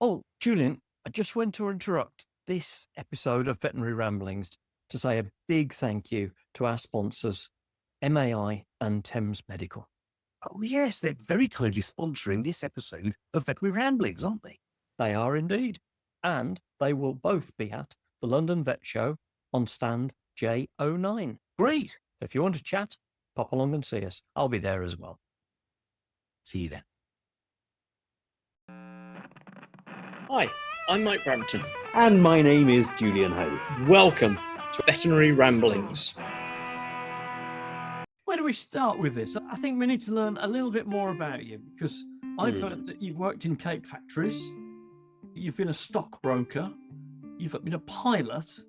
Oh, Julian, I just want to interrupt this episode of Veterinary Ramblings to say a big thank you to our sponsors, MAI and Thames Medical. Oh, yes, they're very kindly sponsoring this episode of Veterinary Ramblings, aren't they? They are indeed. And they will both be at the London Vet Show on stand J09. Great. If you want to chat, pop along and see us. I'll be there as well. See you then. Hi, I'm Mike Brampton. And my name is Julian Hoad. Welcome to Veterinary Ramblings. Where do we start with this? I think we need to learn a little bit more about you because I've heard that you've worked in cake factories, you've been a stockbroker, you've been a pilot,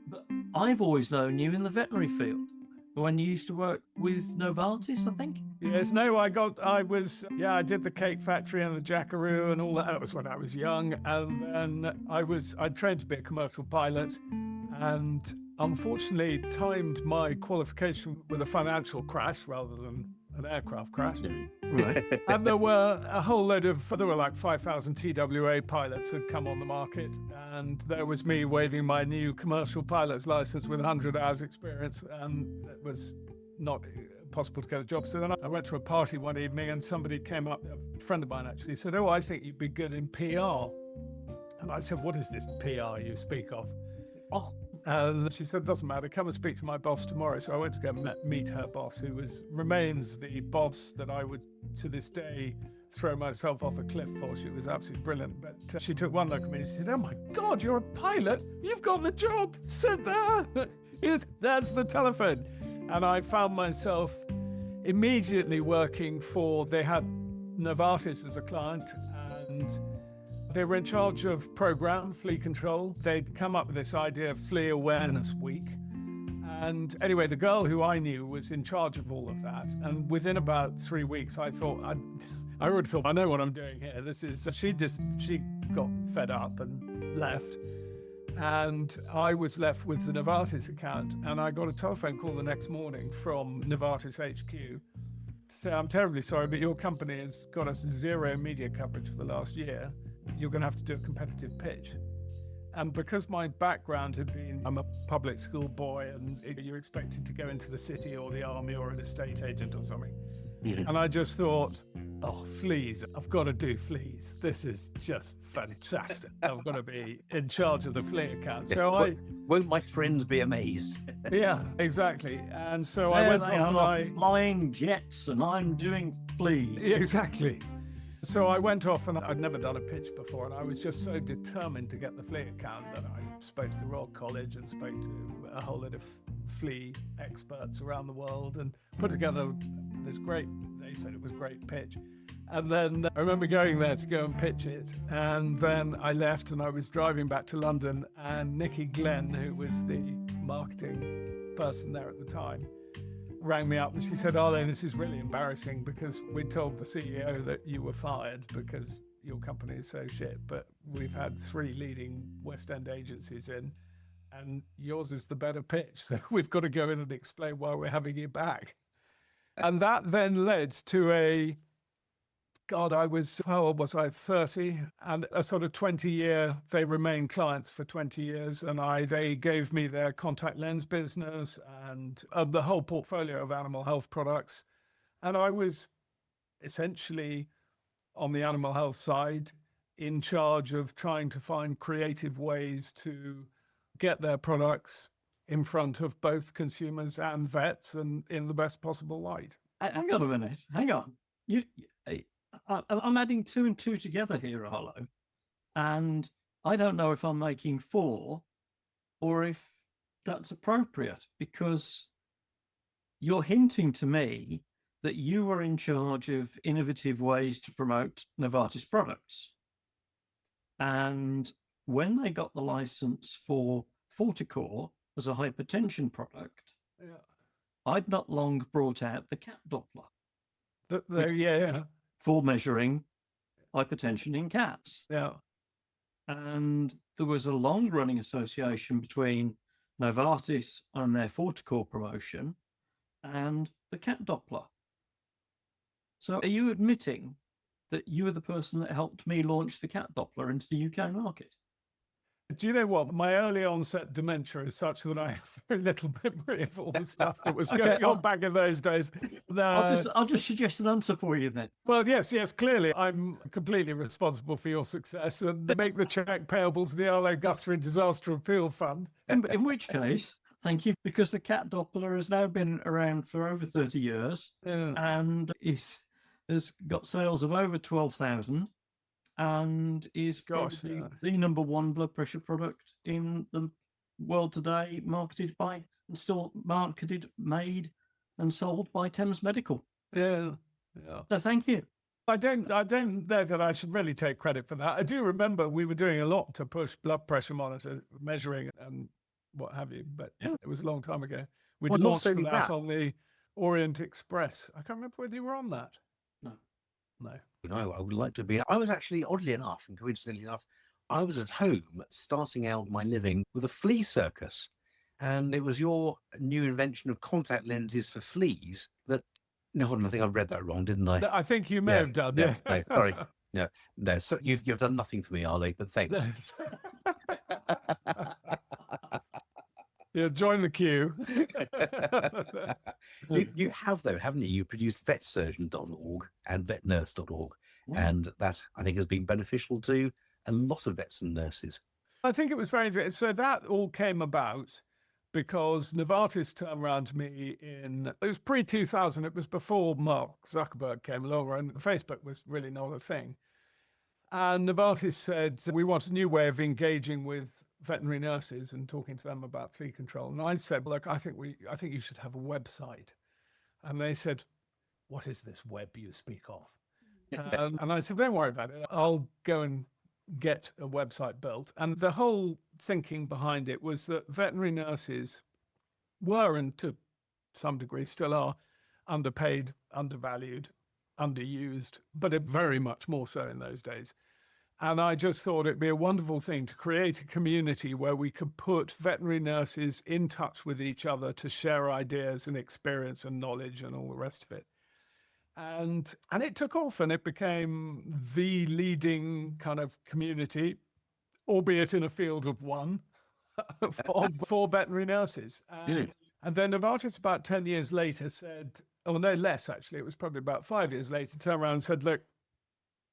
but I've always known you in the veterinary field when you used to work with Novartis, I think. Yes, no, I did the cake factory and the Jackaroo and all that. That was when I was young. And then I trained to be a commercial pilot and unfortunately timed my qualification with a financial crash rather than an aircraft crash. Right. And there were like 5,000 TWA pilots had come on the market. And there was me waving my new commercial pilot's license with 100 hours experience. And it was not possible to get a job. So then I went to a party one evening and somebody came up, a friend of mine actually, said, "Oh, I think you'd be good in PR." And I said, "What is this PR you speak of?" Oh. And she said, "Doesn't matter, come and speak to my boss tomorrow." So I went to go meet her boss, who remains the boss that I would, to this day, throw myself off a cliff for. She was absolutely brilliant. But she took one look at me and she said, "Oh my God, you're a pilot? You've got the job. Sit there." That's the telephone. And I found myself immediately working they had Novartis as a client, and they were in charge of program flea control. They'd come up with this idea of Flea Awareness Week. And anyway, the girl who I knew was in charge of all of that. And within about 3 weeks, I already thought, I know what I'm doing here. She got fed up and left. And I was left with the Novartis account, and I got a telephone call the next morning from Novartis HQ to say, "I'm terribly sorry, but your company has got us zero media coverage for the last year. You're going to have to do a competitive pitch." And because my background had been, I'm a public school boy, and you're expected to go into the city or the army or an estate agent or something. Yeah. And I just thought, oh, fleas, I've got to do fleas. This is just fantastic. I've got to be in charge of the flea account. Yes, So won't my friends be amazed? yeah, exactly. And so I went on flying jets and I'm doing fleas. Yeah, exactly. So I went off, and I'd never done a pitch before, and I was just so determined to get the flea account that I spoke to the Royal College and spoke to a whole lot of flea experts around the world and put together this they said it was great pitch. And then I remember going there to go and pitch it, and then I left and I was driving back to London, and Nikki Glenn, who was the marketing person there at the time, rang me up and she said, "Arlo, this is really embarrassing because we told the CEO that you were fired because your company is so shit, but we've had 3 leading West End agencies in and yours is the better pitch. So we've got to go in and explain why we're having you back." And that then led to I was 30, and a sort of 20-year, they remained clients for 20 years, and they gave me their contact lens business and the whole portfolio of animal health products. And I was essentially on the animal health side in charge of trying to find creative ways to get their products in front of both consumers and vets and in the best possible light. Hang on a minute. Hang on. I'm adding 2 and 2 together here, Arlo, and I don't know if I'm making 4 or if that's appropriate, because you're hinting to me that you were in charge of innovative ways to promote Novartis products. And when they got the license for Forticor as a hypertension product, I'd not long brought out the cat Doppler. For measuring hypertension in cats. Yeah. And there was a long-running association between Novartis and their Forticor promotion and the cat Doppler. So are you admitting that you were the person that helped me launch the cat Doppler into the UK market. Do you know what? My early onset dementia is such that I have very little memory of all the stuff that was going on back in those days. I'll just suggest an answer for you then. Well, yes, clearly I'm completely responsible for your success and make the cheque payable to the Arlo Guthrie Disaster Appeal Fund. In which case, thank you, because the cat Doppler has now been around for over 30 years and has got sales of over 12,000 and is probably the number one blood pressure product in the world today, made and sold by Thames Medical. Yeah. So thank you. I don't know that I should really take credit for that. I do remember we were doing a lot to push blood pressure monitor measuring and what have you, but it was a long time ago. We launched that on the Orient Express. I can't remember whether you were on that. No. I would like to be. I was actually, oddly enough, and coincidentally enough, I was at home starting out my living with a flea circus. And it was your new invention of contact lenses for fleas that, no, hold on, I think I read that wrong, didn't I? I think you may have done, yeah. No, sorry. No, so you've done nothing for me, Arlo, but thanks. Yeah, join the queue. You have, though, haven't you? You produced vetsurgeon.org and vetnurse.org. And that, I think, has been beneficial to a lot of vets and nurses. I think it was very interesting. So that all came about because Novartis turned around to me it was pre-2000. It was before Mark Zuckerberg came along and Facebook was really not a thing. And Novartis said, we want a new way of engaging with veterinary nurses and talking to them about flea control. And I said, look, I think you should have a website. And they said, what is this web you speak of? And I said, don't worry about it. I'll go and get a website built. And the whole thinking behind it was that veterinary nurses were, and to some degree still are, underpaid, undervalued, underused, but very much more so in those days. And I just thought it'd be a wonderful thing to create a community where we could put veterinary nurses in touch with each other to share ideas and experience and knowledge and all the rest of it. And it took off and it became the leading kind of community, albeit in a field of one, for veterinary nurses. And then Novartis about 10 years later said, or no less actually, it was probably about 5 years later, turned around and said, look,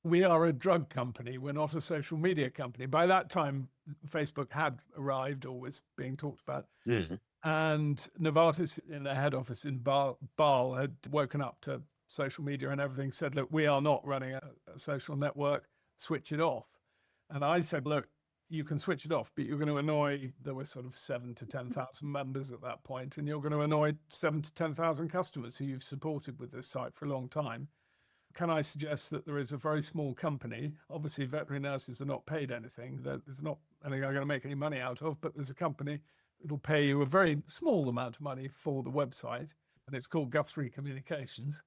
we are a drug company. We're not a social media company. By that time, Facebook had arrived or was being talked about. And Novartis in their head office in Basel had woken up to social media and everything, said, look, we are not running a social network, switch it off. And I said, look, you can switch it off, but you're going to annoy, there were sort of 7,000 to 10,000 members at that point, and you're going to annoy 7,000 to 10,000 customers who you've supported with this site for a long time. Can I suggest that there is a very small company? Obviously, veterinary nurses are not paid anything. There's not anything I'm going to make any money out of, but there's a company that'll pay you a very small amount of money for the website, and it's called Guthrie Communications.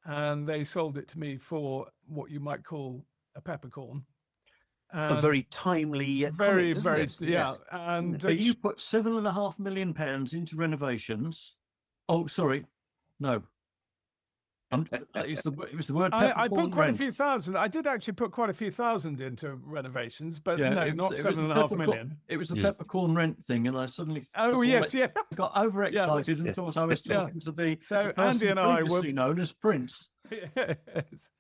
And they sold it to me for what you might call a peppercorn. A very timely very, comment, very, isn't it? yeah. Yes. And You put £7.5 million into renovations. Oh, sorry. No. It was the word I put quite rent. a few thousand. I did actually put quite a few thousand into renovations, but Yeah, no, it was- not it was 7.5 the million. It was the peppercorn rent thing, and I suddenly got overexcited and thought I was talking to the person Andy and I were previously known as Prince. Yes.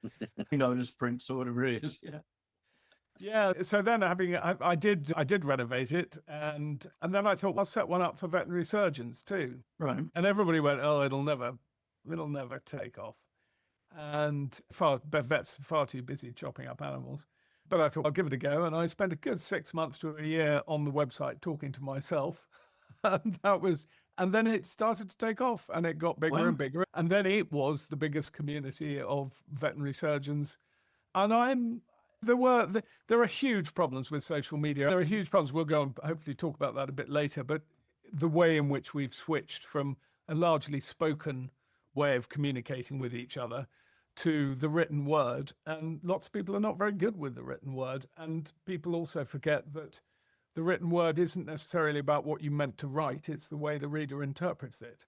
Known as Prince or whatever it is. Yeah. So then I did renovate it, and then I thought I'll set one up for veterinary surgeons too. Right. And everybody went, oh, it'll never take off. And vets far too busy chopping up animals. But I thought I'll give it a go. And I spent a good 6 months to a year on the website talking to myself. And then it started to take off and it got bigger and bigger. And then it was the biggest community of veterinary surgeons. And there are huge problems with social media. There are huge problems. We'll go and hopefully talk about that a bit later. But the way in which we've switched from a largely spoken way of communicating with each other to the written word. And lots of people are not very good with the written word. And people also forget that the written word isn't necessarily about what you meant to write. It's the way the reader interprets it.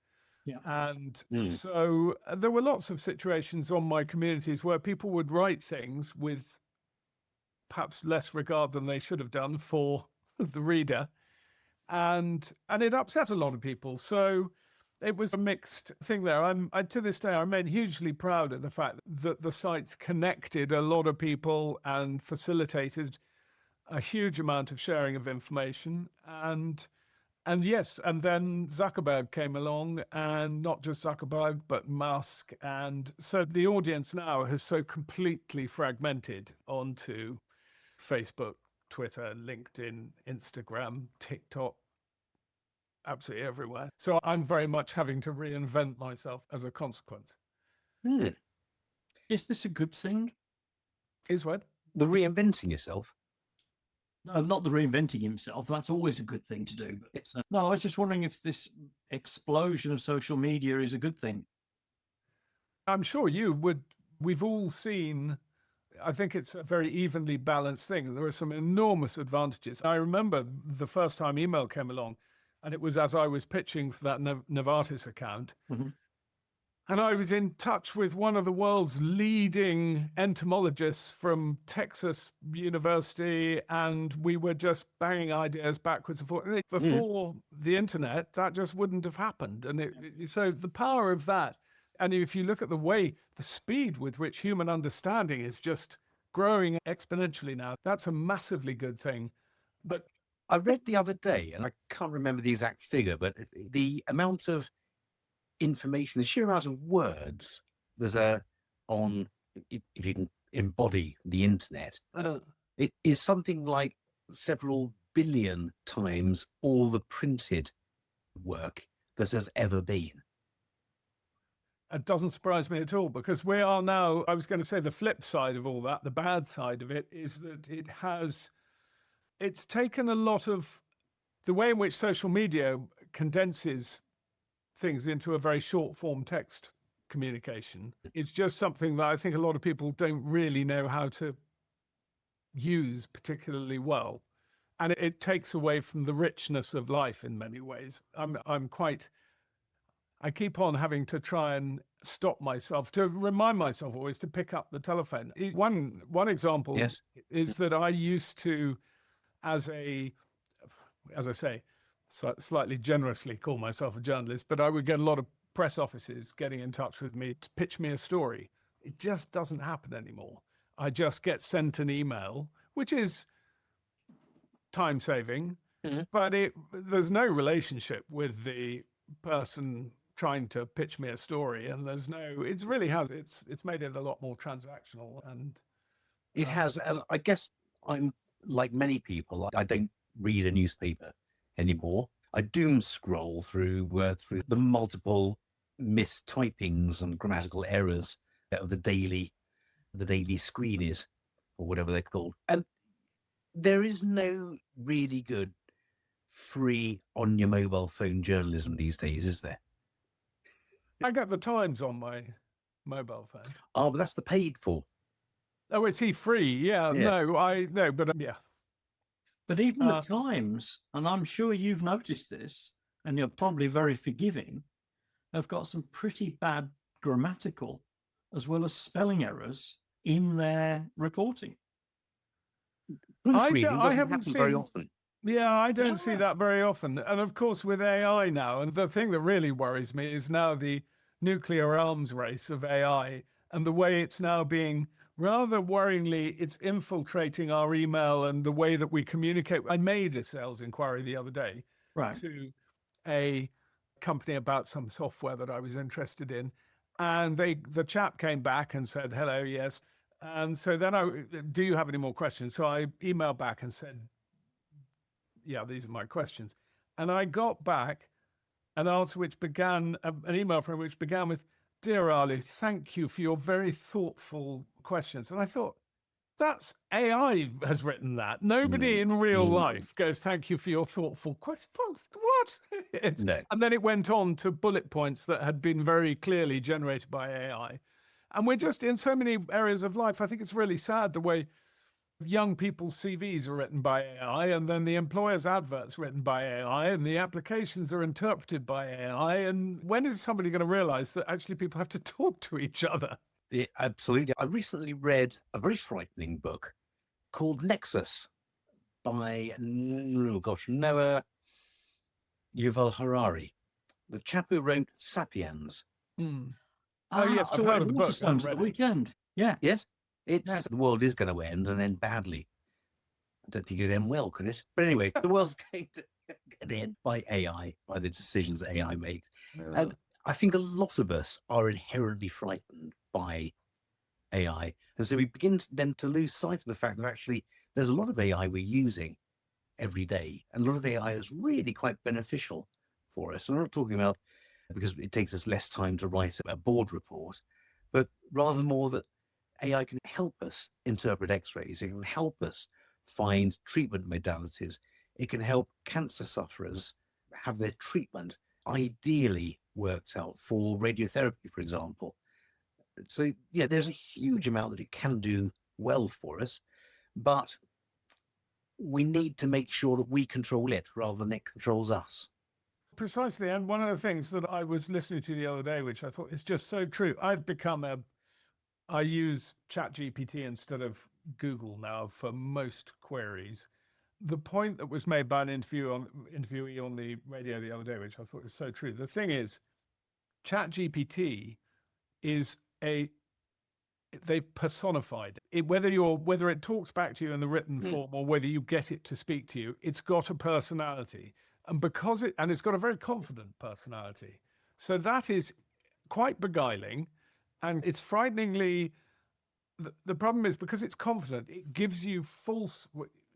Yeah. And so there were lots of situations on my communities where people would write things with perhaps less regard than they should have done for the reader. And it upset a lot of people. So it was a mixed thing there. To this day, I remain hugely proud of the fact that the sites connected a lot of people and facilitated a huge amount of sharing of information. And yes, and then Zuckerberg came along, and not just Zuckerberg, but Musk. And so the audience now has so completely fragmented onto Facebook, Twitter, LinkedIn, Instagram, TikTok, absolutely everywhere. So I'm very much having to reinvent myself as a consequence. Is this a good thing? Is what? The reinventing yourself. No, not the reinventing himself. That's always a good thing to do. But, no, I was just wondering if this explosion of social media is a good thing. I'm sure you would. We've all seen, I think it's a very evenly balanced thing. There are some enormous advantages. I remember the first time email came along, and it was as I was pitching for that Novartis account. Mm-hmm. And I was in touch with one of the world's leading entomologists from Texas University, and we were just banging ideas backwards and forwards. Before the internet, that just wouldn't have happened. And so the power of that, and if you look at the speed with which human understanding is just growing exponentially now, that's a massively good thing. But I read the other day, and I can't remember the exact figure, but the amount of information, the sheer amount of words if you can embody the internet, it is something like several billion times all the printed work that has ever been. It doesn't surprise me at all, because we are now, I was going to say the flip side of all that, the bad side of it is that it's taken a lot of the way in which social media condenses things into a very short form text communication. It's just something that I think a lot of people don't really know how to use particularly well. And it takes away from the richness of life in many ways. I keep on having to try and stop myself, to remind myself always to pick up the telephone. One example is that I used to, as I say, slightly generously call myself a journalist, but I would get a lot of press offices getting in touch with me to pitch me a story. It just doesn't happen anymore. I just get sent an email, which is time saving, but there's no relationship with the person trying to pitch me a story, and it's made it a lot more transactional. And it has, and I guess I'm like many people, I don't read a newspaper anymore. I doom scroll through the multiple mistypings and grammatical errors of the daily screenies, or whatever they're called. And there is no really good free on your mobile phone journalism these days, is there? I get the Times on my mobile phone. Oh, but that's the paid for. Oh, is he free? Yeah. No, but yeah. But even the Times, and I'm sure you've noticed this, and you're probably very forgiving, have got some pretty bad grammatical as well as spelling errors in their reporting. I doesn't haven't happen seen very often. Yeah, I don't see that very often. And of course, with AI now, and the thing that really worries me is now the nuclear arms race of AI and the way it's now being, rather worryingly, it's infiltrating our email and the way that we communicate. I made a sales inquiry the other day to a company about some software that I was interested in. And the chap came back and said, hello, yes. And so then do you have any more questions? So I emailed back and said, yeah, these are my questions. And I got back an answer which began, an email from which began with, Dear Arlo, thank you for your very thoughtful questions. And I thought, that's AI has written that. Nobody in real life goes, thank you for your thoughtful questions. What? No. And then it went on to bullet points that had been very clearly generated by AI. And we're just in so many areas of life. I think it's really sad the way young people's CVs are written by AI, and then the employer's adverts written by AI, and the applications are interpreted by AI. And when is somebody going to realize that actually people have to talk to each other? Yeah, absolutely. I recently read a very frightening book called Nexus by, Noah Yuval Harari, the chap who wrote Sapiens. Hmm. Ah, yes, I've heard of the book, Waterstones I haven't at the read it. weekend. Yeah. Yes, the world is going to end and end badly. I don't think it'd end well, could it? But anyway, the world's going to end by AI, by the decisions that AI makes. And I think a lot of us are inherently frightened by AI. And so we begin then to lose sight of the fact that actually there's a lot of AI we're using every day. And a lot of AI is really quite beneficial for us. And I'm not talking about because it takes us less time to write a board report, but rather more that AI can help us interpret x-rays. It can help us find treatment modalities. It can help cancer sufferers have their treatment ideally worked out for radiotherapy, for example. So, yeah, there's a huge amount that it can do well for us, but we need to make sure that we control it rather than it controls us. Precisely. And one of the things that I was listening to the other day, which I thought is just so true, I use ChatGPT instead of Google now for most queries. The point that was made by an interviewee on the radio the other day, which I thought is so true. The thing is, ChatGPT is they've personified it. Whether it talks back to you in the written form or whether you get it to speak to you, it's got a personality. And it's got a very confident personality. So that is quite beguiling. And it's frighteningly, the problem is because it's confident, it gives you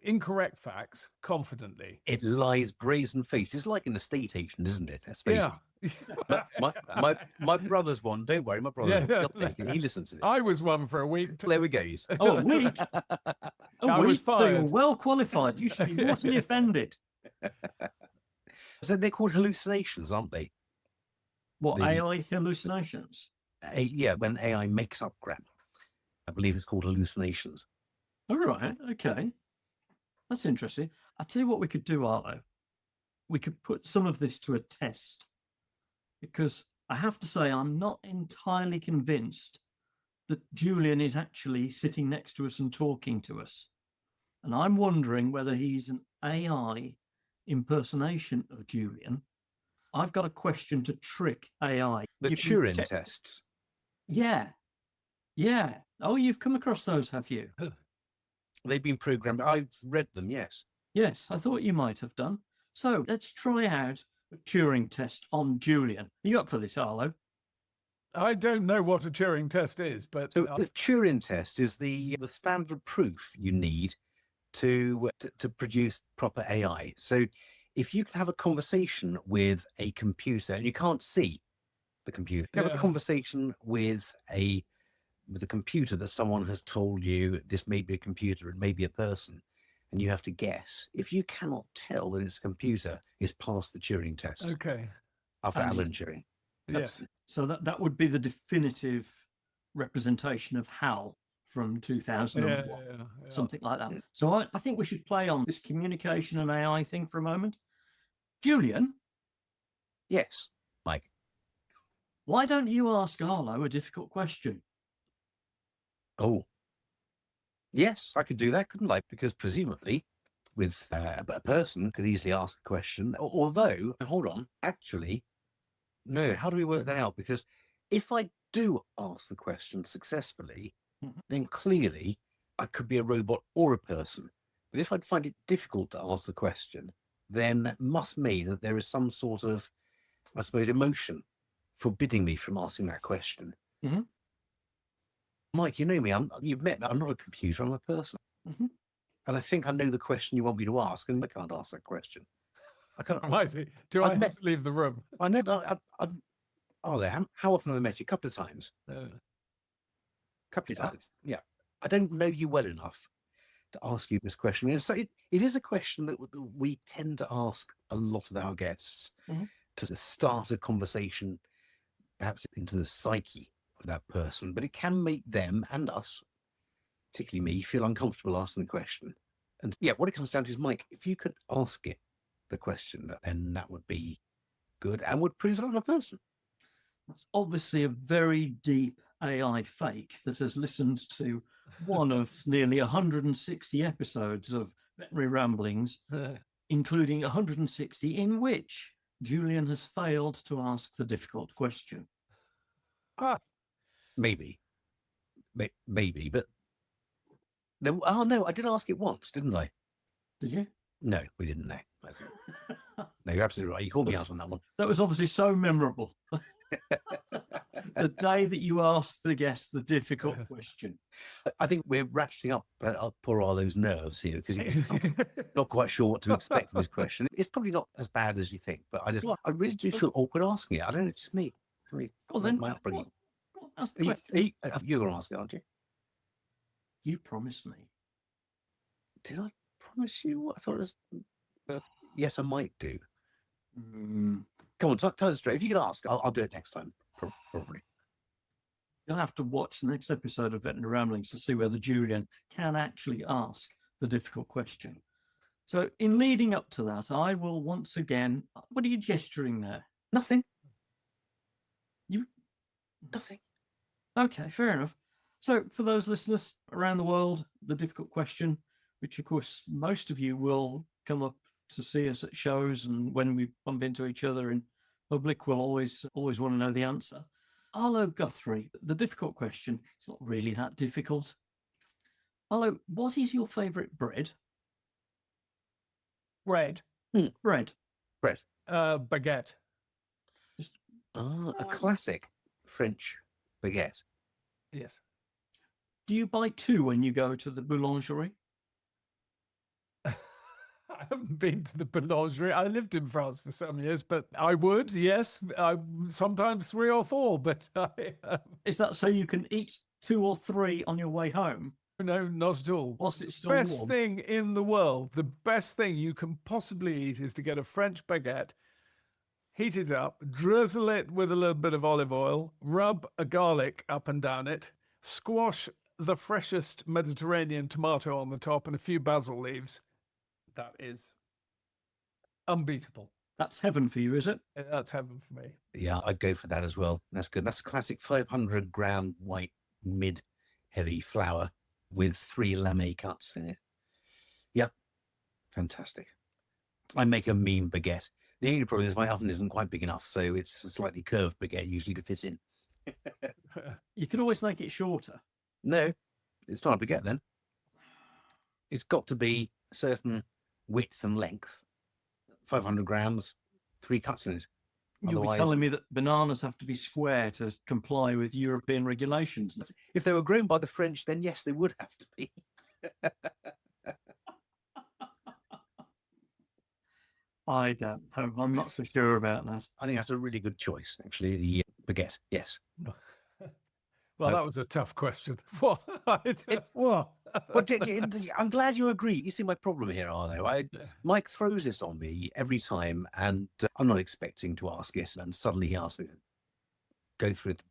incorrect facts confidently. It lies brazen faced. It's like an estate agent, isn't it? Let's face it. My brother's one. Don't worry, my brother's one. He listens to this. I was one for a week. There we go. Oh, a week. I was So you're fired. well qualified. You should be mortally offended. So they're called hallucinations, aren't they? What, AI hallucinations? Yeah, when AI makes up crap. I believe it's called hallucinations. All right. Okay. That's interesting. I'll tell you what we could do, Arlo. We could put some of this to a test because I have to say I'm not entirely convinced that Julian is actually sitting next to us and talking to us. And I'm wondering whether he's an AI impersonation of Julian. I've got a question to trick AI. The Turing tests. Yeah. Yeah. Oh, you've come across those, have you? They've been programmed. I've read them, yes. Yes, I thought you might have done. So let's try out a Turing test on Julian. Are you up for this, Arlo? I don't know what a Turing test is, but So the Turing test is the standard proof you need to produce proper AI. So if you can have a conversation with a computer and you can't see the computer, you have a conversation with a computer that someone has told you this may be a computer, it may be a person, and you have to guess. If you cannot tell that it's a computer, it's past the Turing test. okay. After And Alan Turing. Yes. So that would be the definitive representation of HAL from 2001, something like that. So I think we should play on this communication and AI thing for a moment. Julian, Yes, Mike. why don't you ask Arlo a difficult question? Oh, yes, I could do that, couldn't I? Because presumably, with a person could easily ask a question. Although, hold on, actually, no. How do we work that out? Because if I do ask the question successfully, then clearly I could be a robot or a person. But if I'd find it difficult to ask the question, then that must mean that there is some sort of, I suppose, emotion forbidding me from asking that question. Mhm. Mike, you know me. You've met me. I'm not a computer. I'm a person. Mhm. And I think I know the question you want me to ask, and I can't ask that question. I can't. Almighty. Do I have to leave the room? I know. How often have I met you? A couple of times. Couple of times. Yeah. I don't know you well enough to ask you this question. And so it is a question that we tend to ask a lot of our guests to start a conversation, perhaps into the psyche of that person, but it can make them and us particularly me, feel uncomfortable asking the question. And yeah, what it comes down to is, Mike, if you could ask it the question, then that would be good and would prove I'm a person. That's obviously a very deep AI fake that has listened to one of nearly 160 episodes of Veterinary Ramblings, including 160 in which Julian has failed to ask the difficult question. Maybe, but then, oh no, I did ask it once, didn't I? Did you? No, we didn't. No, no, you're absolutely right. You called me out on that one. That was obviously so memorable. The day that you asked the guest the difficult question. I think we're ratcheting up poor Arlo's nerves here because he's not quite sure what to expect from this question. It's probably not as bad as you think, but I really do feel awkward asking it. I don't know, it's just me. Well, then, my upbringing. Ask the question. You're going to ask it, aren't you? You promised me. Did I promise you? I thought it was. Yes, I might do. Come on, tell us straight. If you could ask, I'll do it next time. Probably. You'll have to watch the next episode of Veterinary Ramblings to see whether Julian can actually ask the difficult question. So, in leading up to that, I will once again. What are you gesturing there? Nothing. Nothing. Okay, fair enough. So, for those listeners around the world, the difficult question, which of course most of you will come up to see us at shows, and when we bump into each other in public, we'll always want to know the answer. Arlo Guthrie, the difficult question. It's not really that difficult. Arlo, what is your favourite bread? Bread. Bread. Baguette. A classic French baguette. Yes. Do you buy two when you go to the boulangerie? I haven't been to the boulangerie. I lived in France for some years, but I would, yes. Sometimes 3 or 4, but Is that so you can eat 2 or 3 on your way home? No, not at all. Whilst it's still Best warm? thing in the world, the best thing you can possibly eat is to get a French baguette, heat it up, drizzle it with a little bit of olive oil, rub a garlic up and down it, squash the freshest Mediterranean tomato on the top and a few basil leaves. That is unbeatable. That's heaven for you, is it? That's heaven for me. Yeah, I'd go for that as well. That's good. That's a classic 500-gram white mid-heavy flour with 3 lame cuts in it. Yep, fantastic. I make a mean baguette. The only problem is my oven isn't quite big enough, so it's a slightly curved baguette usually to fit in. You could always make it shorter. No, it's not a baguette then. It's got to be a certain width and length. 500 grams, 3 cuts in it. You'll be telling me that bananas have to be square to comply with European regulations. If they were grown by the French, then yes, they would have to be. I don't know. I'm not so sure about that. I think that's a really good choice, actually, the baguette. Yes. Well, that was a tough question. What? What? Well, I'm glad you agree. You see my problem here, Arlo. Mike throws this on me every time, and I'm not expecting to ask it. And suddenly he asks me to go through the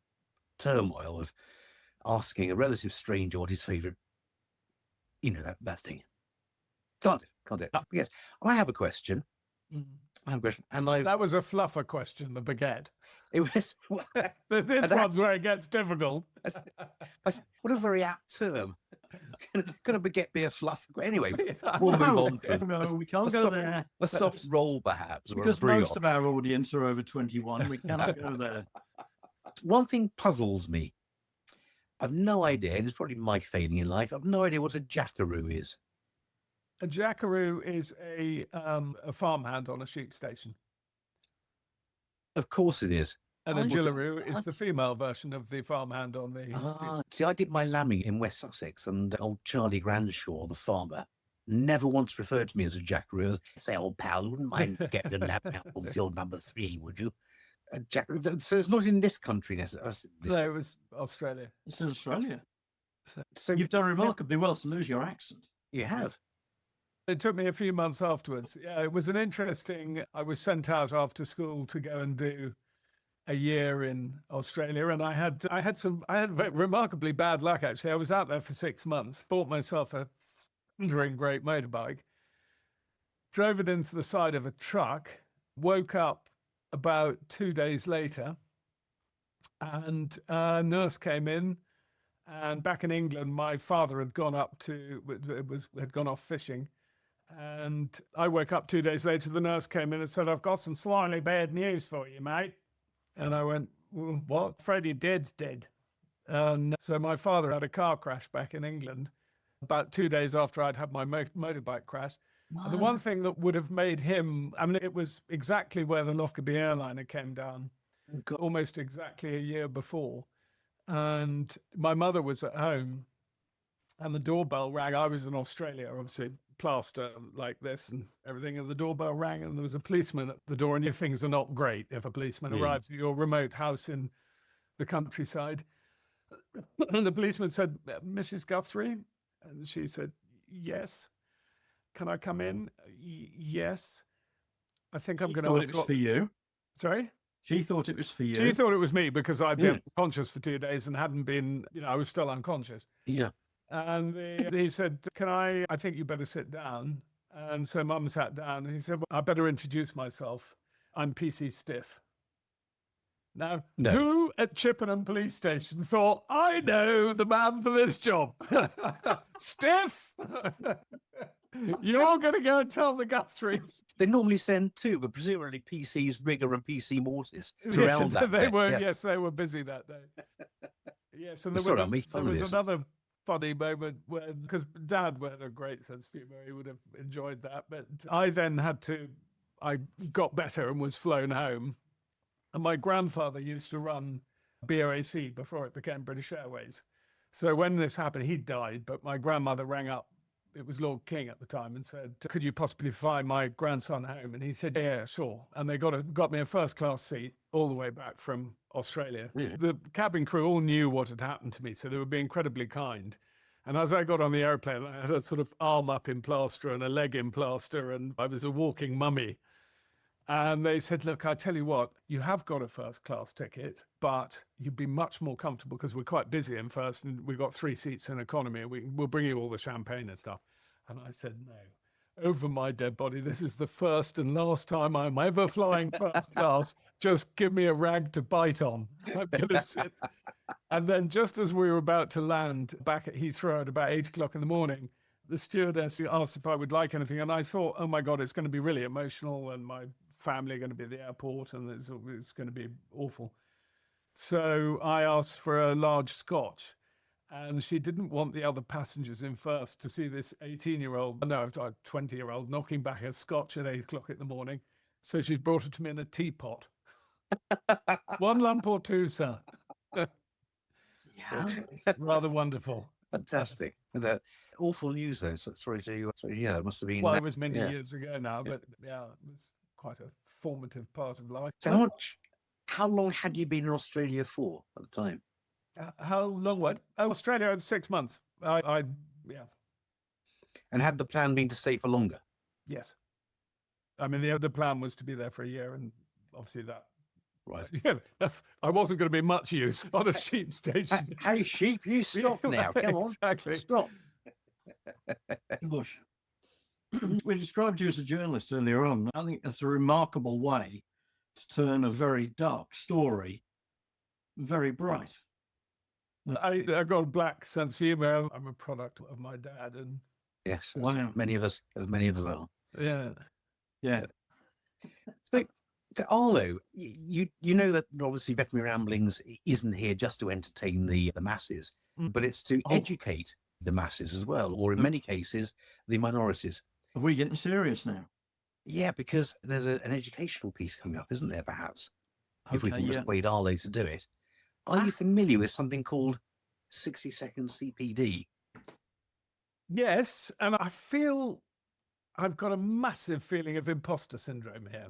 turmoil of asking a relative stranger what his favourite, that thing. Can't do it. Yes, I have a question. And that was a fluffer question, the baguette. It was. This one's where it gets difficult. What a very apt term. Can a baguette be a fluff? Anyway, we'll move on. No, we can't go there. A soft roll, perhaps. Because most of our audience are over 21. We cannot go there. One thing puzzles me. I've no idea, and it's probably my failing in life. I've no idea what a jackaroo is. A jackaroo is a farmhand on a sheep station. Of course it is. And a jillaroo is the female version of the farmhand on the... See, I did my lambing in West Sussex, and old Charlie Granshaw, the farmer, never once referred to me as a jackaroo. Say, old pal, you wouldn't mind getting a lamb out on field number 3, would you? A jackaroo. So it's not in this country necessarily. No, it was Australia. It's in Australia. So you've done remarkably well to lose your accent. You have. It took me a few months afterwards. Yeah, it was an interesting... I was sent out after school to go and do a year in Australia, and I had remarkably bad luck, actually. I was out there for 6 months, bought myself a thundering great motorbike, drove it into the side of a truck, woke up about 2 days later, and a nurse came in. And back in England, my father had gone off fishing. And I woke up 2 days later, the nurse came in and said, "I've got some slightly bad news for you, mate." And I went, "Well, what?" "Freddie Dead's dead." And so my father had a car crash back in England about 2 days after I'd had my motorbike crash. And the one thing that would have made him, I mean, it was exactly where the Lockerbie airliner came down, almost exactly a year before. And my mother was at home and the doorbell rang. I was in Australia, obviously, plaster like this and everything. And the doorbell rang and there was a policeman at the door. And your things are not great if a policeman arrives at your remote house in the countryside. And the policeman said, "Mrs. Guthrie?" And she said, "Yes." "Can I come in?" "Yes." "I think I'm going to..." It was for you. Sorry? She thought it was for you. She thought it was me because I'd been unconscious for 2 days and hadn't been, I was still unconscious. Yeah. And he said, I think you better sit down. And so Mum sat down and he said, "Well, I better introduce myself. I'm PC Stiff." Now, who at Chippenham Police Station thought, "I know the man for this job"? Stiff? You're going to go and tell the Guthries. They normally send two, but presumably PC's Rigger and PC Mortis around that they day. were, yes, they were busy that day. Yes, and there was another funny moment where, because Dad had a great sense of humour, he would have enjoyed that. But I then I got better and was flown home. And my grandfather used to run BOAC before it became British Airways. So when this happened, he died, but my grandmother rang up. It was Lord King at the time and said, "Could you possibly fly my grandson home?" And he said, "Yeah, sure." And they got me a first-class seat all the way back from Australia. Yeah. The cabin crew all knew what had happened to me, so they were being incredibly kind. And as I got on the airplane, I had a sort of arm up in plaster and a leg in plaster, and I was a walking mummy. And they said, "Look, I tell you what, you have got a first-class ticket, but you'd be much more comfortable because we're quite busy in first, and we've got 3 seats in economy, and we'll bring you all the champagne and stuff." And I said, "No, over my dead body, this is the first and last time I'm ever flying first class. Just give me a rag to bite on. I'm going to sit." And then just as we were about to land back at Heathrow at about 8 o'clock in the morning, the stewardess asked if I would like anything. And I thought, oh my God, it's going to be really emotional, and my family are going to be at the airport, and it's going to be awful. So I asked for a large scotch, and she didn't want the other passengers in first to see this 20-year-old knocking back a scotch at 8 o'clock in the morning. So she brought it to me in a teapot. 1 lump or 2, sir? Yeah. Rather wonderful. Fantastic. And, awful news, though. So, sorry to yeah, it must have been. Well, it was many years ago now, but yeah, it was quite a formative part of life. So how long had you been in Australia for at the time? How long? What? Australia, 6 months. Yeah. And had the plan been to stay for longer? Yes. I mean, the plan was to be there for a year, and obviously that. Right. Yeah, I wasn't going to be much use on a sheep station. Hey, sheep, you stop now. Come on. Exactly. Stop. Gosh. We described you as a journalist earlier on. I think that's a remarkable way to turn a very dark story very bright. I got a black sense of humor. I'm a product of my dad, and yes, Wow. many of us are. yeah. So Arlo, you know that obviously Veterinary Ramblings isn't here just to entertain the masses, but it's to educate the masses as well, or in many cases, the minorities. Are we getting serious now? Yeah, because there's an educational piece coming up, isn't there, perhaps? If we Okay, can persuade Arlo to do it. Are you familiar with something called 60-second CPD? Yes, and I feel I've got a massive feeling of imposter syndrome here.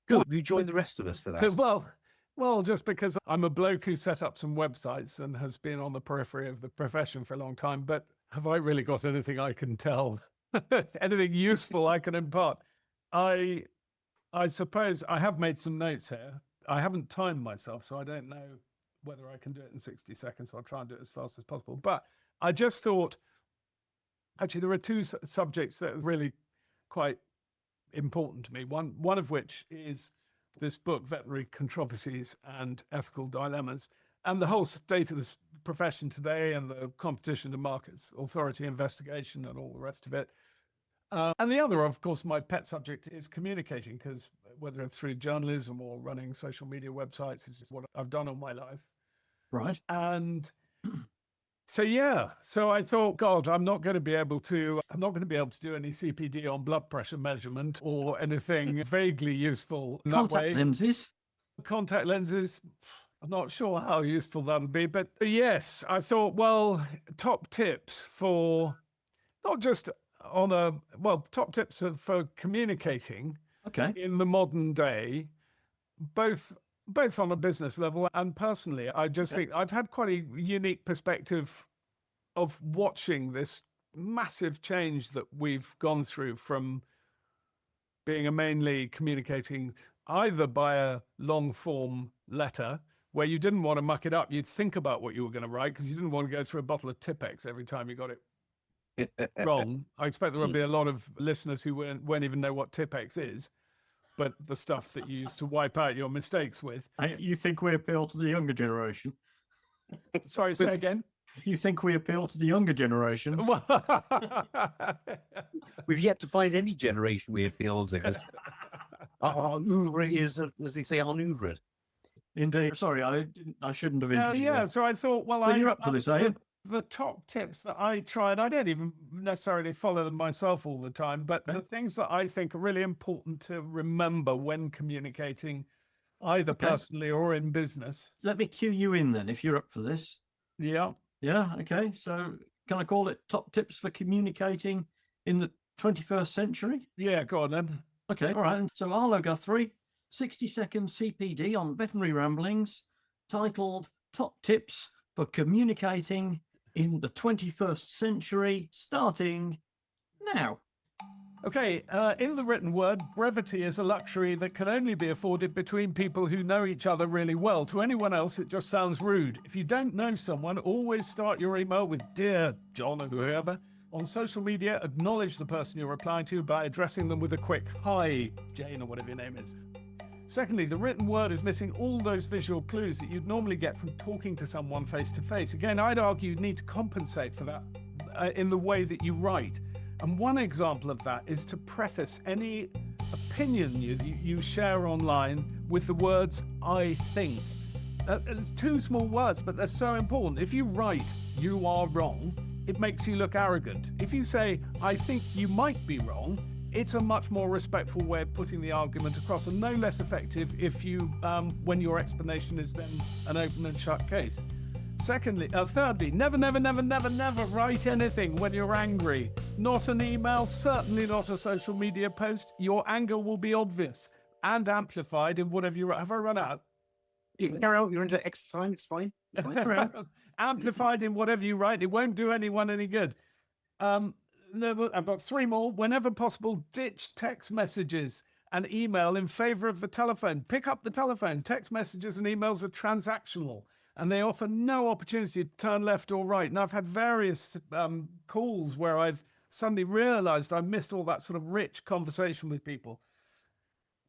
Good. You join the rest of us for that. Well, just because I'm a bloke who set up some websites and has been on the periphery of the profession for a long time, but have I really got anything I can tell? Anything useful I can impart? I suppose I have made some notes here. I haven't timed myself, so I don't know whether I can do it in 60 seconds. So I'll try and do it as fast as possible. But I just thought, actually, there are two subjects that are really quite important to me. One of which is this book, Veterinary Controversies and Ethical Dilemmas, and the whole state of this profession today and the competition to markets, authority investigation and all the rest of it. And the other, of course, my pet subject is communicating, because whether it's through journalism or running social media websites, it's just what I've done all my life. Right. And so, so I thought, God, I'm not going to be able to do any CPD on blood pressure measurement or anything vaguely useful in that way. Contact lenses. I'm not sure how useful that'll be, but yes, I thought, well, top tips for not just top tips for communicating in the modern day, both on a business level and personally. I just think I've had quite a unique perspective of watching this massive change that we've gone through from being a mainly communicating either by a long form letter where you didn't want to muck it up. You'd think about what you were going to write because you didn't want to go through a bottle of Tipex every time you got it wrong. I expect there will be a lot of listeners who won't even know what Tipex is, but the stuff that you used to wipe out your mistakes with. You think we appeal to the younger generation? Sorry, say again? You think we appeal to the younger generations? We've yet to find any generation we appeal to. Our oeuvre is, as they say, our oeuvre. Indeed. Sorry, I shouldn't have introduced you. So I thought, well, you're up for this, are you? The top tips that I tried, I don't even necessarily follow them myself all the time, but the things that I think are really important to remember when communicating, either personally or in business. Let me cue you in then, if you're up for this. Yeah. Yeah, okay. So can I call it top tips for communicating in the 21st century? Yeah, go on then. Okay, all right. So Arlo Guthrie, 60-second CPD on Veterinary Ramblings, titled Top Tips for Communicating in the 21st Century, starting now. Okay, in the written word, brevity is a luxury that can only be afforded between people who know each other really well. To anyone else, it just sounds rude. If you don't know someone, always start your email with Dear John or whoever. On social media, acknowledge the person you're replying to by addressing them with a quick Hi, Jane, or whatever your name is. Secondly, the written word is missing all those visual clues that you'd normally get from talking to someone face to face. Again, I'd argue you need to compensate for that in the way that you write. And one example of that is to preface any opinion you share online with the words, I think. It's two small words, but they're so important. If you write, you are wrong, it makes you look arrogant. If you say, I think you might be wrong, it's a much more respectful way of putting the argument across, and no less effective if you, when your explanation is then an open and shut case. Thirdly, never write anything when you're angry. Not an email, certainly not a social media post. Your anger will be obvious and amplified in whatever you write. Have I run out? You can carry on, you're into extra time, it's fine. Amplified in whatever you write. It won't do anyone any good. I've got three more. Whenever possible, ditch text messages and email in favor of the telephone. Pick up the telephone. Text messages and emails are transactional, and they offer no opportunity to turn left or right. And I've had various calls where I've suddenly realized I missed all that sort of rich conversation with people.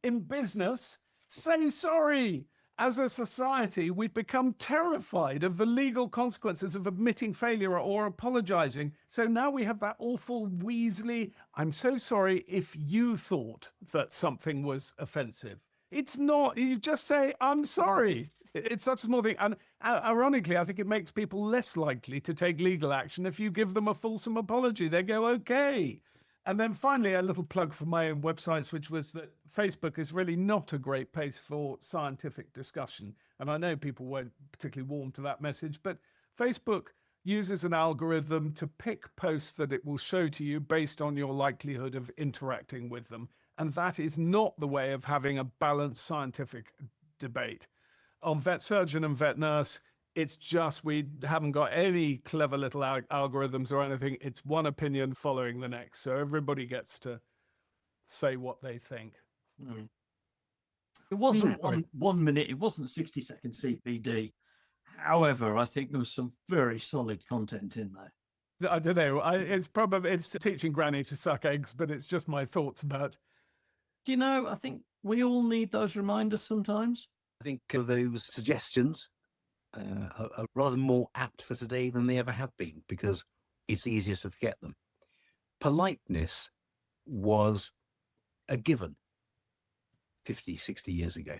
In business, say sorry. As a society, we've become terrified of the legal consequences of admitting failure or apologizing. So now we have that awful Weasley, I'm so sorry if you thought that something was offensive. It's not. You just say, I'm sorry. It's such a small thing. And ironically, I think it makes people less likely to take legal action if you give them a fulsome apology. They go, okay. And then finally, a little plug for my own websites, which was that Facebook is really not a great place for scientific discussion. And I know people weren't particularly warm to that message, but Facebook uses an algorithm to pick posts that it will show to you based on your likelihood of interacting with them. And that is not the way of having a balanced scientific debate. On Vet Surgeon and Vet Nurse, it's just we haven't got any clever little algorithms or anything. It's one opinion following the next. So everybody gets to say what they think. It wasn't Sorry. 1 minute, it wasn't 60-second CPD. However, I think there was some very solid content in there. I don't know. It's teaching Granny to suck eggs, but it's just my thoughts about. Do you know, I think we all need those reminders sometimes. I think those suggestions are rather more apt for today than they ever have been because it's easier to forget them. Politeness was a given 50, 60 years ago.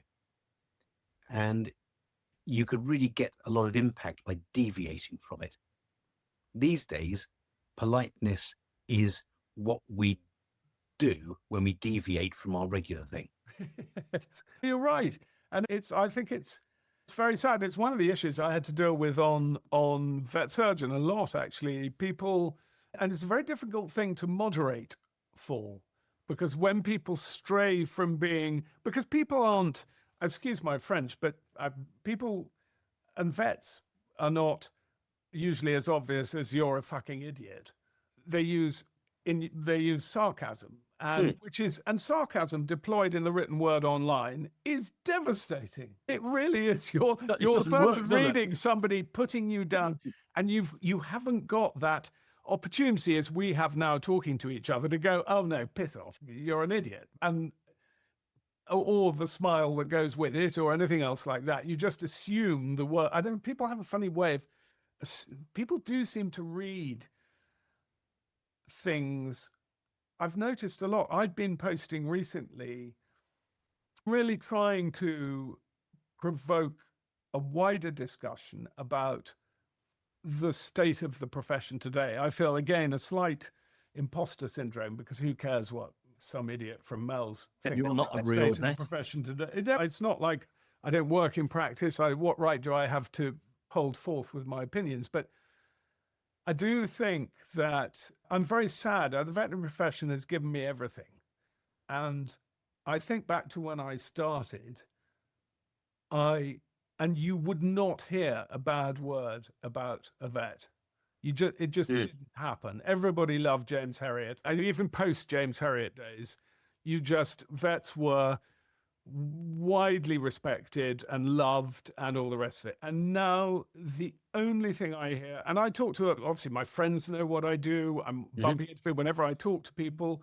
And you could really get a lot of impact by deviating from it. These days, politeness is what we do when we deviate from our regular thing. You're right. And I think it's very sad. It's one of the issues I had to deal with on Vet Surgeon a lot, actually. People, and it's a very difficult thing to moderate for, because when people stray from because people aren't, excuse my French, but people and vets are not usually as obvious as you're a fucking idiot. They use sarcasm, and sarcasm deployed in the written word online is devastating. It really is. You're the person reading somebody putting you down, and you haven't got that opportunity as we have now talking to each other to go, oh no, piss off, you're an idiot, or the smile that goes with it, or anything else like that. You just assume the word. People have a funny way of. People do seem to read things. I've noticed a lot. I've been posting recently, really trying to provoke a wider discussion about the state of the profession today. I feel, again, a slight imposter syndrome, because who cares what some idiot from Mel's thinks You're not a about the real state of vet. the profession today. It's not like I don't work in practice. What right do I have to hold forth with my opinions? But I do think that I'm very sad. The veterinary profession has given me everything. And I think back to when I started, and you would not hear a bad word about a vet. It just didn't happen. Everybody loved James Herriot. And even post James Herriot days, vets were widely respected and loved and all the rest of it. And now the only thing I hear, and I talk to, obviously my friends know what I do, I'm bumping into people whenever I talk to people,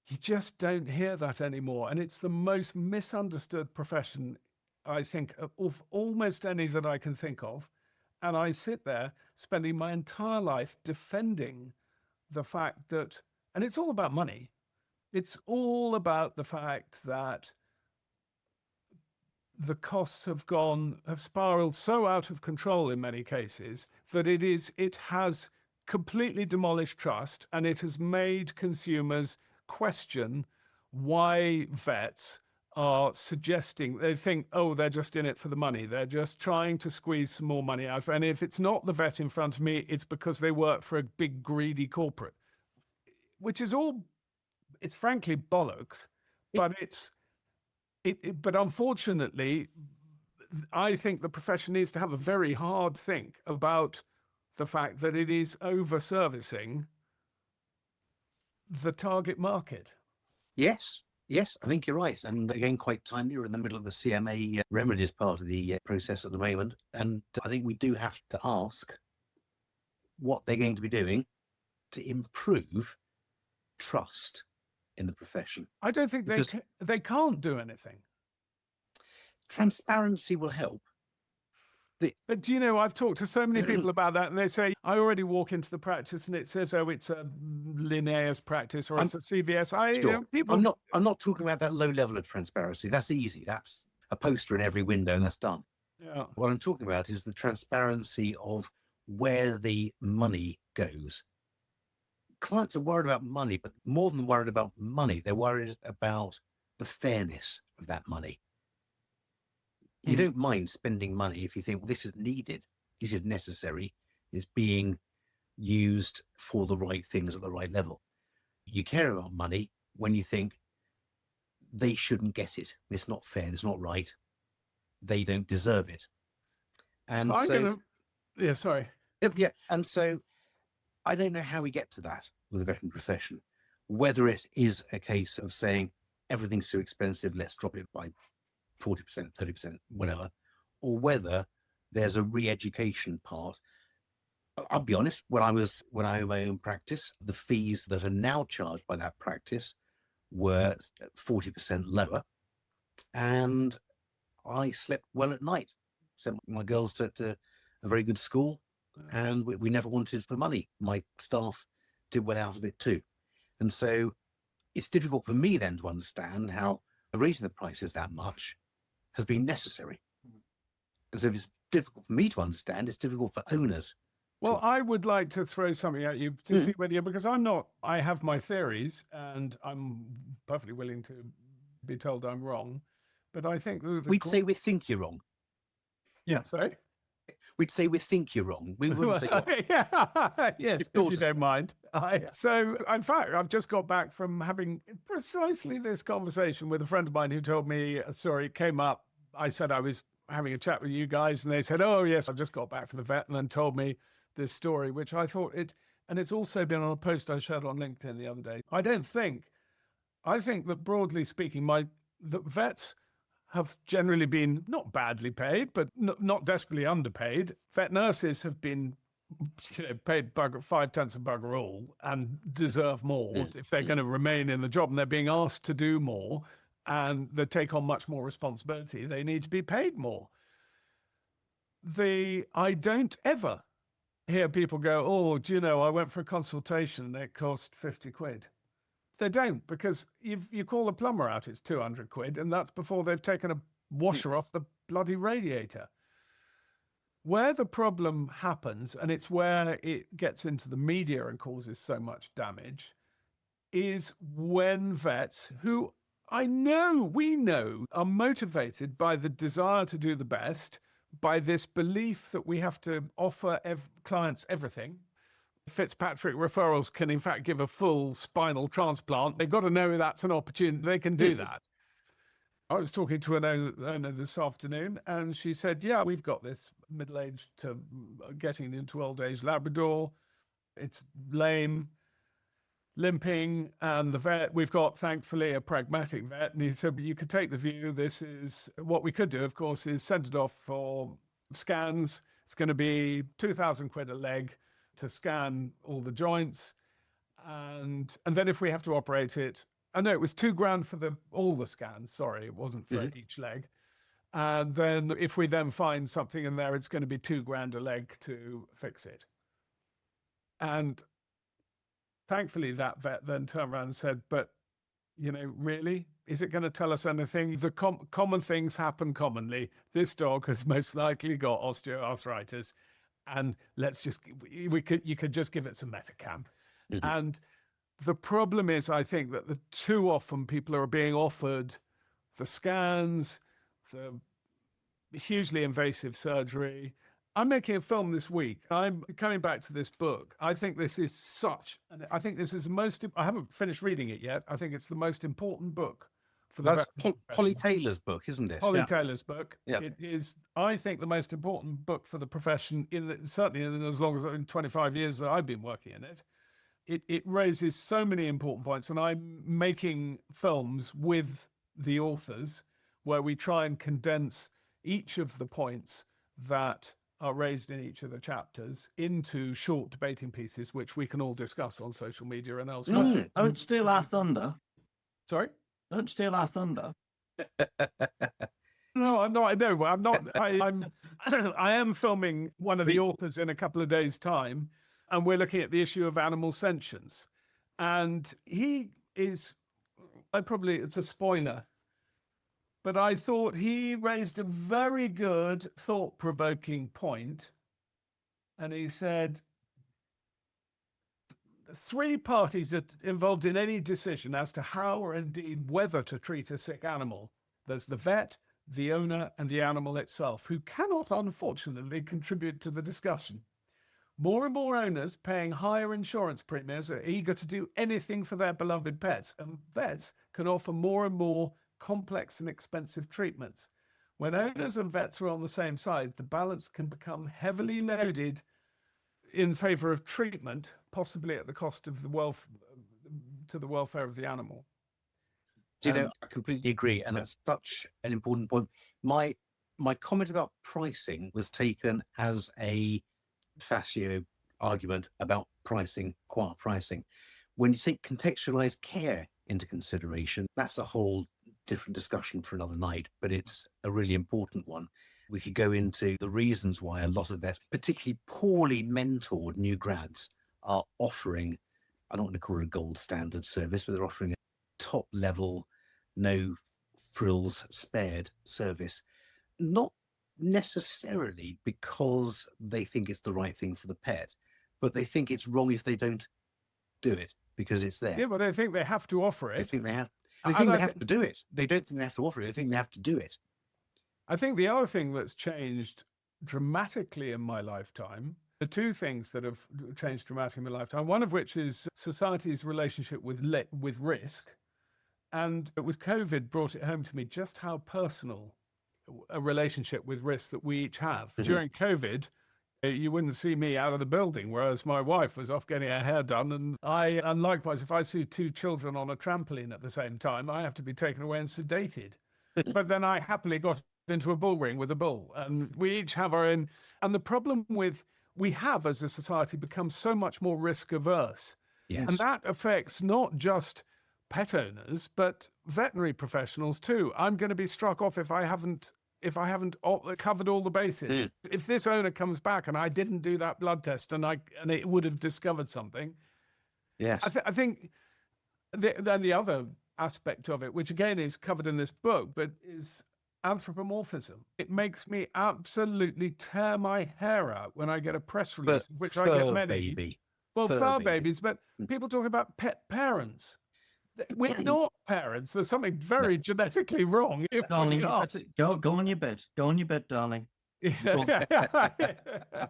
you just don't hear that anymore. And it's the most misunderstood profession, I think, of almost any that I can think of. And I sit there spending my entire life defending the fact that, and it's all about money. It's all about the fact that the costs have spiraled so out of control in many cases that it has completely demolished trust, and it has made consumers question why vets are suggesting, they think, oh, they're just in it for the money. They're just trying to squeeze some more money out. And if it's not the vet in front of me, it's because they work for a big greedy corporate, which is all, it's frankly bollocks, but but unfortunately, I think the profession needs to have a very hard think about the fact that it is over-servicing the target market. Yes, I think you're right. And again, quite timely, we're in the middle of the CMA remedies part of the process at the moment. And I think we do have to ask what they're going to be doing to improve trust in the profession. I don't think they can't do anything. Transparency will help. But do you know, I've talked to so many people about that, and they say, I already walk into the practice and it says, oh, it's a Linnaeus practice or it's a CVS. I'm not talking about that low level of transparency. That's easy. That's a poster in every window and that's done. Yeah. What I'm talking about is the transparency of where the money goes. Clients are worried about money, but more than worried about money, they're worried about the fairness of that money. You don't mind spending money if you think, well, this is needed, this is necessary, it's being used for the right things at the right level. You care about money when you think they shouldn't get it. It's not fair, it's not right. They don't deserve it. And sorry. Yeah, and so I don't know how we get to that with the veterinary profession. Whether it is a case of saying, everything's too expensive, let's drop it by 40%, 30%, whatever, or whether there's a re-education part. I'll be honest, when I had my own practice, the fees that are now charged by that practice were 40% lower, and I slept well at night. Sent my girls to a very good school, and we never wanted for money. My staff did well out of it too. And so it's difficult for me then to understand how raising the prices that much has been necessary. And so if it's difficult for me to understand, it's difficult for owners. Well, I would like to throw something at you to see whether because I have my theories and I'm perfectly willing to be told I'm wrong. But I think we'd say we think you're wrong. Yeah. Sorry? We'd say we think you're wrong. We wouldn't say, yes, if you don't mind. So, in fact, I've just got back from having precisely this conversation with a friend of mine who told me a story. It came up. I said I was having a chat with you guys, and they said, "Oh, yes, I just got back from the vet," and then told me this story, which I thought and it's also been on a post I shared on LinkedIn the other day. I think that broadly speaking, the vets have generally been not badly paid, but not desperately underpaid. Vet nurses have been paid 5/10 of bugger all and deserve more if they're going to remain in the job, and they're being asked to do more and they take on much more responsibility. They need to be paid more. I don't ever hear people go, "Oh, do you know, I went for a consultation and it cost 50 quid. They don't, because you call the plumber out, it's 200 quid, and that's before they've taken a washer off the bloody radiator. Where the problem happens, and it's where it gets into the media and causes so much damage, is when vets, who we know are motivated by the desire to do the best, by this belief that we have to offer clients everything. Fitzpatrick referrals can in fact give a full spinal transplant. They've got to know that's an opportunity. They can do that. I was talking to an owner this afternoon, and she said, "Yeah, we've got this middle-aged to getting into old age Labrador. It's lame, limping, and the vet, we've got, thankfully, a pragmatic vet." And he said, "You could take the view, this is what we could do, of course, is send it off for scans. It's going to be 2,000 quid a leg to scan all the joints. And then if we have to operate it, I know it was $2,000 for all the scans. Sorry, it wasn't for each leg. And then if we then find something in there, it's going to be $2,000 a leg to fix it." And thankfully, that vet then turned around and said, "But, really, is it going to tell us anything? The common things happen commonly. This dog has most likely got osteoarthritis, and you could just give it some Metacam." And the problem is, I think that too often people are being offered the scans, the hugely invasive surgery. I'm making a film this week. I'm coming back to this book. I think this is I haven't finished reading it yet. I think it's the most important book for the That's Polly Taylor's book, isn't it? Polly Taylor's book. Yeah. It is, I think, the most important book for the profession, certainly in as long as in 25 years that I've been working in it. It raises so many important points, and I'm making films with the authors where we try and condense each of the points that are raised in each of the chapters into short debating pieces, which we can all discuss on social media and elsewhere. Don't steal our thunder. Sorry? Don't steal our thunder. No, I'm not. No, I'm not. I am filming one of the authors in a couple of days' time, and we're looking at the issue of animal sentience. And he is, it's a spoiler, but I thought he raised a very good, thought-provoking point. And he said, 3 parties are involved in any decision as to how or indeed whether to treat a sick animal. There's the vet, the owner, and the animal itself, who cannot, unfortunately, contribute to the discussion. More and more owners paying higher insurance premiums are eager to do anything for their beloved pets, and vets can offer more and more complex and expensive treatments. When owners and vets are on the same side, the balance can become heavily loaded in favor of treatment, possibly at the cost of the welfare of the animal. Do you know, I completely agree, and that's such an important point. My comment about pricing was taken as a fascio argument about pricing, qua pricing. When you take contextualized care into consideration, that's a whole different discussion for another night, but it's a really important one. We could go into the reasons why a lot of vets, particularly poorly mentored new grads, are offering, I don't want to call it a gold standard service, but they're offering a top level, no frills spared service. Not necessarily because they think it's the right thing for the pet, but they think it's wrong if they don't do it because it's there. Yeah, but they think they have to offer They it. think they have. They think they have to do it. They don't think they have to offer it. They think they have to do it. I think the other thing that's changed dramatically in my lifetime, the two things that have changed dramatically in my lifetime, one of which is society's relationship with risk. And with COVID brought it home to me just how personal a relationship with risk that we each have. During COVID, you wouldn't see me out of the building, whereas my wife was off getting her hair done. And likewise, if I see two children on a trampoline at the same time, I have to be taken away and sedated. But then I happily got into a bull ring with a bull, and we each have our own. And the problem we have as a society become so much more risk averse. Yes. And that affects not just pet owners, but veterinary professionals too. I'm going to be struck off if I haven't covered all the bases. If this owner comes back and I didn't do that blood test and it would have discovered something. Yes. I think then the other aspect of it, which again is covered in this book, but is anthropomorphism. It makes me absolutely tear my hair out when I get a press release, which I get many. Baby. Well, Fur fur baby. babies, but people talking about pet parents. We're not parents. There's something very genetically wrong. If Darling, we are. go on your bed. Go on your bed, darling.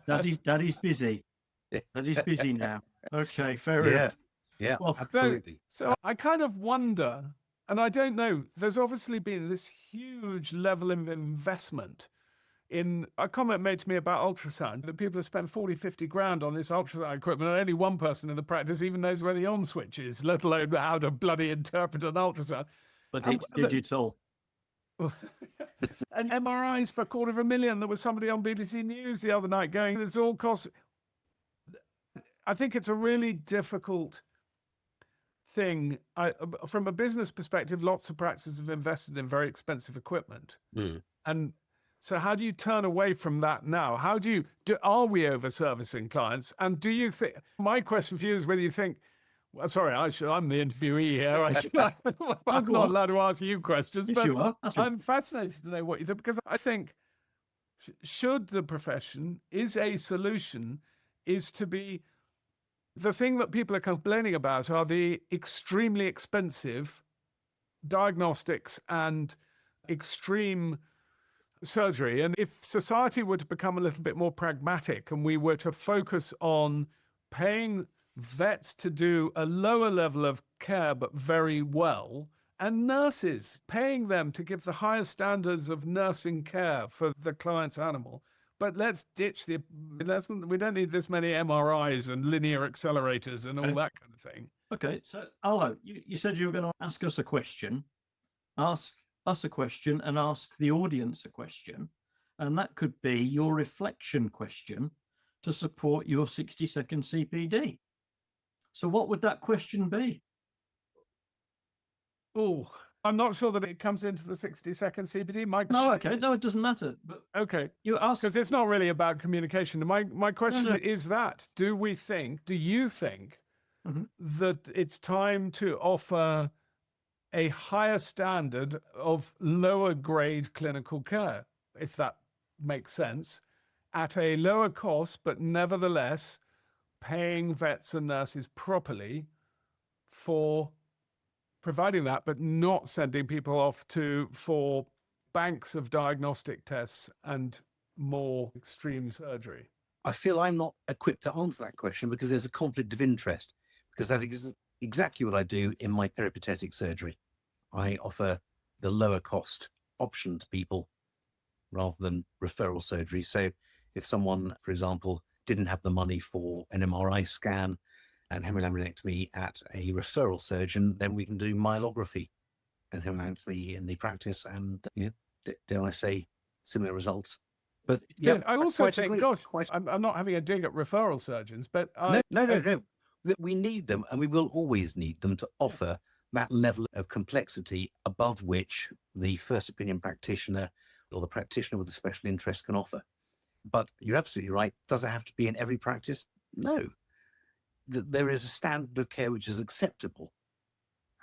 Daddy's busy. Daddy's busy now. Okay, fair enough. Yeah, Well, absolutely. So I kind of wonder, and I don't know, there's obviously been this huge level of investment in a comment made to me about ultrasound, that people have spent 40, 50 grand on this ultrasound equipment, and only one person in the practice even knows where the on switch is, let alone how to bloody interpret an ultrasound. but it's digital. And MRIs for $250,000. There was somebody on BBC News the other night going, this all costs. I think it's a really difficult thing. From a business perspective, lots of practices have invested in very expensive equipment. And so how do you turn away from that now? Are we over-servicing clients? And do you think, my question for you is whether you think, well, sorry, I'm the interviewee here. I'm not allowed to ask you questions, Yes, but you are. I'm fascinated to know what you think, because I think should the profession, is a solution, is to be, the thing that people are complaining about are the extremely expensive diagnostics and extreme surgery. And if society were to become a little bit more pragmatic and we were to focus on paying vets to do a lower level of care but very well, and nurses, paying them to give the highest standards of nursing care for the client's animal, but let's ditch we don't need this many MRIs and linear accelerators and all that kind of thing. Okay, so Arlo, you said you were going to ask us a question. Ask us a question and ask the audience a question. And that could be your reflection question to support your 60-second CPD. So what would that question be? Oh, I'm not sure that it comes into the 60-second CPD. No, okay. No, it doesn't matter. But okay. you ask. Because it's not really about communication. My question is that, do you think that it's time to offer a higher standard of lower grade clinical care, if that makes sense, at a lower cost, but nevertheless paying vets and nurses properly for providing that, but not sending people off for banks of diagnostic tests and more extreme surgery? I feel I'm not equipped to answer that question because there's a conflict of interest, because that is exactly what I do in my peripatetic surgery. I offer the lower cost option to people rather than referral surgery. So if someone, for example, didn't have the money for an MRI scan and hemilaminectomy at a referral surgeon, then we can do myelography and come out in the practice, and dare I say, similar results. But yeah, I also quite think, agree. gosh, Quite- I'm not having a dig at referral surgeons, but no. That we need them, and we will always need them to offer that level of complexity above which the first opinion practitioner or the practitioner with a special interest can offer. But you're absolutely right. Does it have to be in every practice? No. There is a standard of care which is acceptable,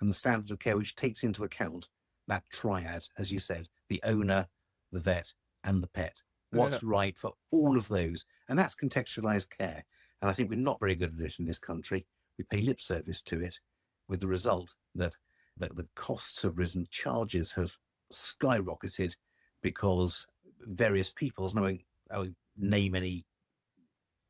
and the standard of care which takes into account that triad, as you said, the owner, the vet, and the pet. What's right for all of those? And that's contextualized care. And I think we're not very good at it in this country. We pay lip service to it, with the result that the costs have risen, charges have skyrocketed because various people's, I won't name any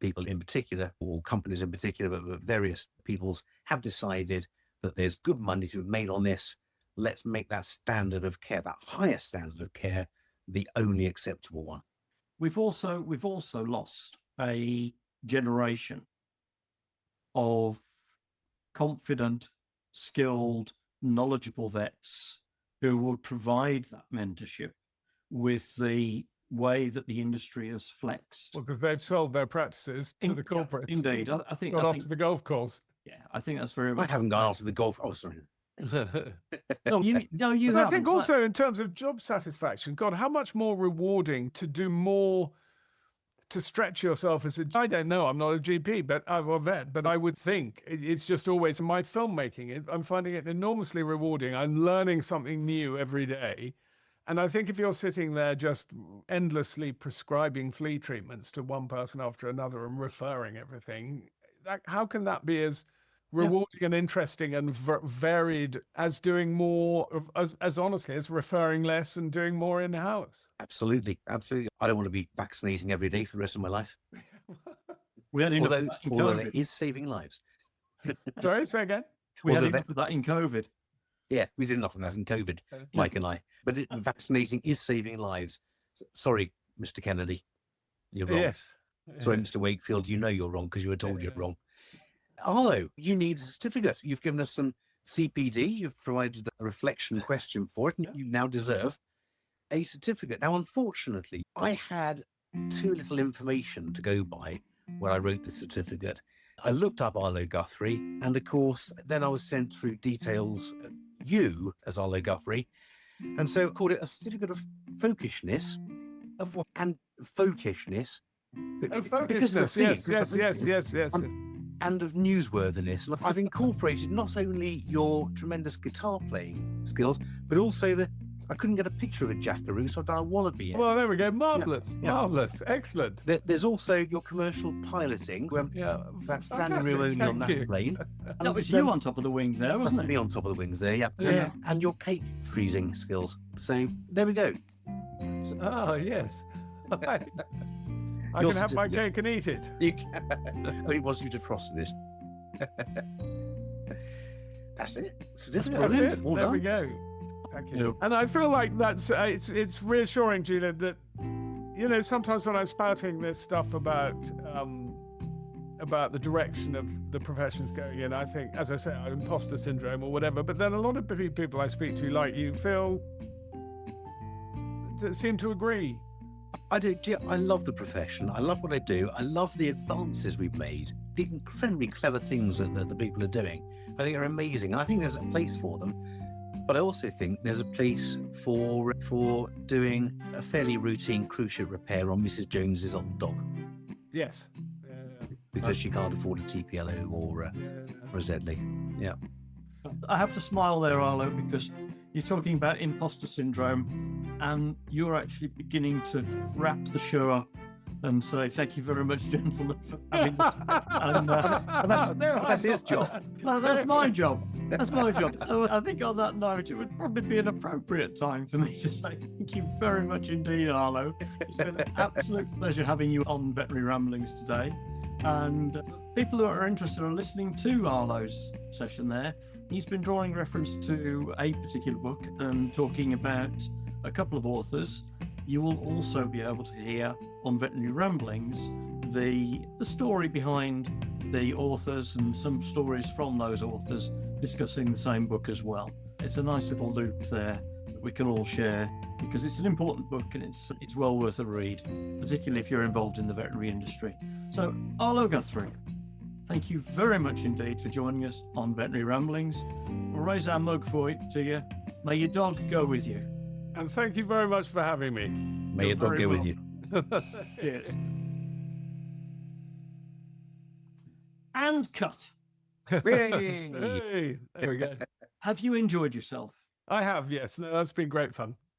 people in particular or companies in particular, but various peoples have decided that there's good money to be made on this. Let's make that standard of care, that higher standard of care, the only acceptable one. We've also lost a generation of confident, skilled, knowledgeable vets who will provide that mentorship with the way that the industry has flexed. Well, because they've sold their practices to the corporates. Indeed. I think off to the golf course. Yeah, I think that's very I much. haven't gone after the golf. Oh, sorry. You But I haven't. think also in terms of job satisfaction, God, how much more rewarding to do more to stretch yourself as I don't know, I'm not a GP, but I'm a vet, but I would think it's just always my filmmaking. I'm finding it enormously rewarding. I'm learning something new every day. And I think if you're sitting there just endlessly prescribing flea treatments to one person after another and referring everything, how can that be as rewarding and interesting and varied as doing more, as honestly as referring less and doing more in-house? Absolutely. I don't want to be vaccinating every day for the rest of my life. We had enough of that in Although it COVID. is saving lives. Sorry, say again? We had Although enough of that in COVID. Yeah, we did enough of that in COVID, Mike and I. But vaccinating is saving lives. Sorry, Mr. Kennedy, you're wrong. Yes. Sorry, Mr. Wakefield, you know you're wrong because you were told you're wrong. Arlo, you need a certificate. You've given us some CPD. You've provided a reflection question for it, and you now deserve a certificate. Now, unfortunately, I had too little information to go by when I wrote the certificate. I looked up Arlo Guthrie, and of course, then I was sent through details of you as Arlo Guthrie, and so I called it a certificate of folkishness, and folkishness. Because of the theme, Yes. and of newsworthiness. And I've incorporated not only your tremendous guitar playing skills, but also I couldn't get a picture of a jackaroo, so I've done a wallaby. Yet. Well, there we go. Marvellous. Marvellous. Excellent. There's also your commercial piloting. That's standing room only on that plane. That was you on top of the wing there, wasn't it? Me on top of the wings there, Yeah. And your cake freezing skills. So there we go. Oh, yes. I Your can have my certificate. cake and eat it. You can, only once you defrosted it. That's it. Certificate. That's Brilliant. it. Well There we done. go. Thank you. And I feel like that's it's reassuring, Julian, that sometimes when I'm spouting this stuff about the direction of the profession's going in, I think, as I say, imposter syndrome or whatever. But then a lot of people I speak to, like you, seem to agree. I do. I love the profession. I love what I do. I love the advances we've made. The incredibly clever things that the people are doing. I think are amazing. And I think there's a place for them. But I also think there's a place for doing a fairly routine cruciate repair on Mrs. Jones's old dog. Yes. Because she can't afford a TPLO or a ZLE. Yeah. I have to smile there, Arlo, because you're talking about imposter syndrome and you're actually beginning to wrap the show up and say, thank you very much, gentlemen, for having this. And that's his job. Well, that's my job. That's my job. So I think on that note, it would probably be an appropriate time for me to say thank you very much indeed, Arlo. It's been an absolute pleasure having you on Veterinary Ramblings today. And people who are interested in listening to Arlo's session there, he's been drawing reference to a particular book and talking about a couple of authors. You will also be able to hear on Veterinary Ramblings the story behind the authors and some stories from those authors discussing the same book as well. it's a nice little loop there that we can all share, because it's an important book and it's well worth a read, particularly if you're involved in the veterinary industry. So, Arlo Guthrie, thank you very much indeed for joining us on Veterinary Ramblings. We'll raise our mug to you. May your dog go with you. And thank you very much for having me. May your dog very go with welcome. you. Yes. And cut. Hooray! Hey, there we go. Have you enjoyed yourself? I have, yes. No, that's been great fun.